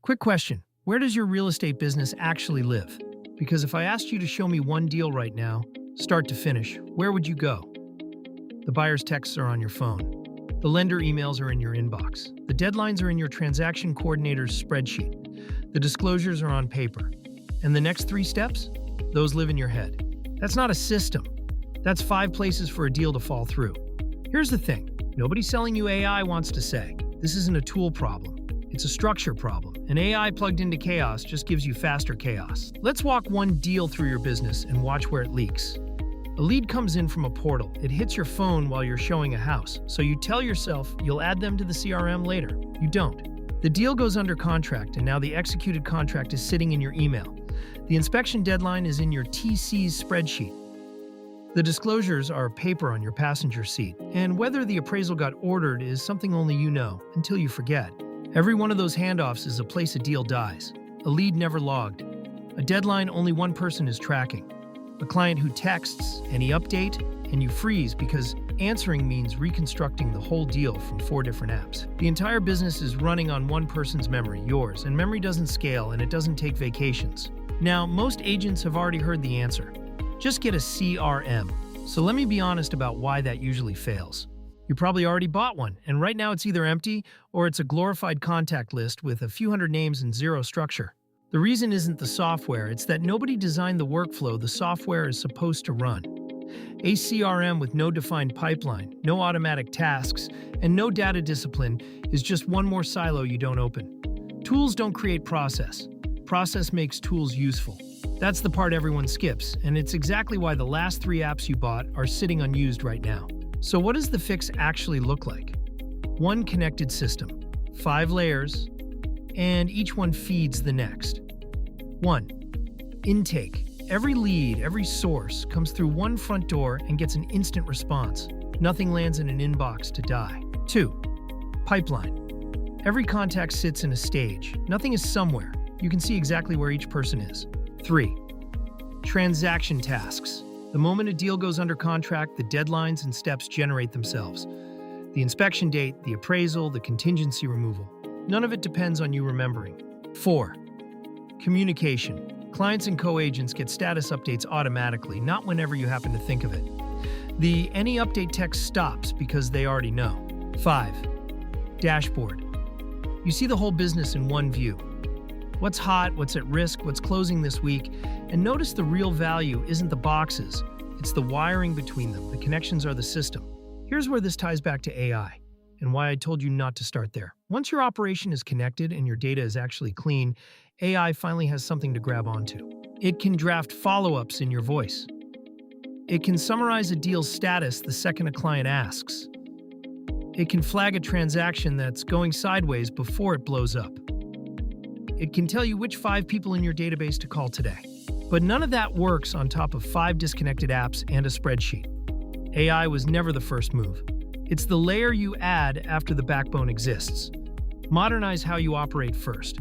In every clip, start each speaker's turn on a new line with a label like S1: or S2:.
S1: Quick question. Where does your real estate business actually live? Because if I asked you to show me one deal right now, start to finish, where would you go? The buyer's texts are on your phone. The lender emails are in your inbox. The deadlines are in your transaction coordinator's spreadsheet. The disclosures are on paper. And the next 3 steps? Those live in your head. That's not a system. That's 5 places for a deal to fall through. Here's the thing. Nobody selling you AI wants to say, this isn't a tool problem. It's a structure problem. An AI plugged into chaos just gives you faster chaos. Let's walk one deal through your business and watch where it leaks. A lead comes in from a portal. It hits your phone while you're showing a house. So you tell yourself you'll add them to the CRM later. You don't. The deal goes under contract, and now the executed contract is sitting in your email. The inspection deadline is in your TC's spreadsheet. The disclosures are paper on your passenger seat, and whether the appraisal got ordered is something only you know, until you forget. Every one of those handoffs is a place a deal dies. A lead never logged. A deadline only one person is tracking. A client who texts, any update, and you freeze because answering means reconstructing the whole deal from 4 different apps. The entire business is running on one person's memory, yours, and memory doesn't scale and it doesn't take vacations. Now, most agents have already heard the answer. Just get a CRM. So let me be honest about why that usually fails. You probably already bought one, and right now it's either empty or it's a glorified contact list with a few hundred names and 0 structure. The reason isn't the software, it's that nobody designed the workflow the software is supposed to run. A CRM with no defined pipeline, no automatic tasks, and no data discipline is just one more silo you don't open. Tools don't create process. Process makes tools useful. That's the part everyone skips, and it's exactly why the last 3 apps you bought are sitting unused right now. So what does the fix actually look like? One connected system, 5 layers, and each one feeds the next. 1. Intake. Every lead, every source comes through one front door and gets an instant response. Nothing lands in an inbox to die. 2. Pipeline. Every contact sits in a stage. Nothing is somewhere. You can see exactly where each person is. 3. Transaction tasks. The moment a deal goes under contract, the deadlines and steps generate themselves. The inspection date, the appraisal, the contingency removal. None of it depends on you remembering. 4. Communication. Clients and co-agents get status updates automatically, not whenever you happen to think of it. The any update text stops because they already know. 5. Dashboard. You see the whole business in one view. What's hot, what's at risk, what's closing this week, and notice the real value isn't the boxes, it's the wiring between them. The connections are the system. Here's where this ties back to AI, and why I told you not to start there. Once your operation is connected and your data is actually clean, AI finally has something to grab onto. It can draft follow-ups in your voice. It can summarize a deal's status the second a client asks. It can flag a transaction that's going sideways before it blows up. It can tell you which 5 people in your database to call today. But none of that works on top of 5 disconnected apps and a spreadsheet. AI was never the first move. It's the layer you add after the backbone exists. Modernize how you operate first.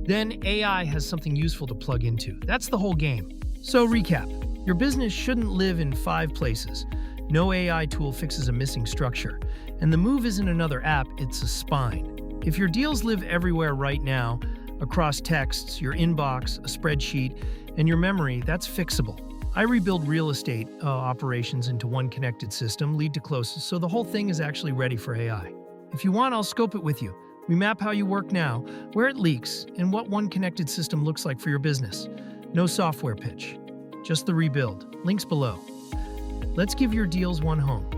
S1: Then AI has something useful to plug into. That's the whole game. So recap, your business shouldn't live in 5 places. No AI tool fixes a missing structure. And the move isn't another app, it's a spine. If your deals live everywhere right now, across texts, your inbox, a spreadsheet, and your memory, that's fixable. I rebuild real estate operations into one connected system, lead to closest, so the whole thing is actually ready for AI. If you want, I'll scope it with you. We map how you work now, where it leaks, and what one connected system looks like for your business. No software pitch, just the rebuild. Links below. Let's give your deals one home.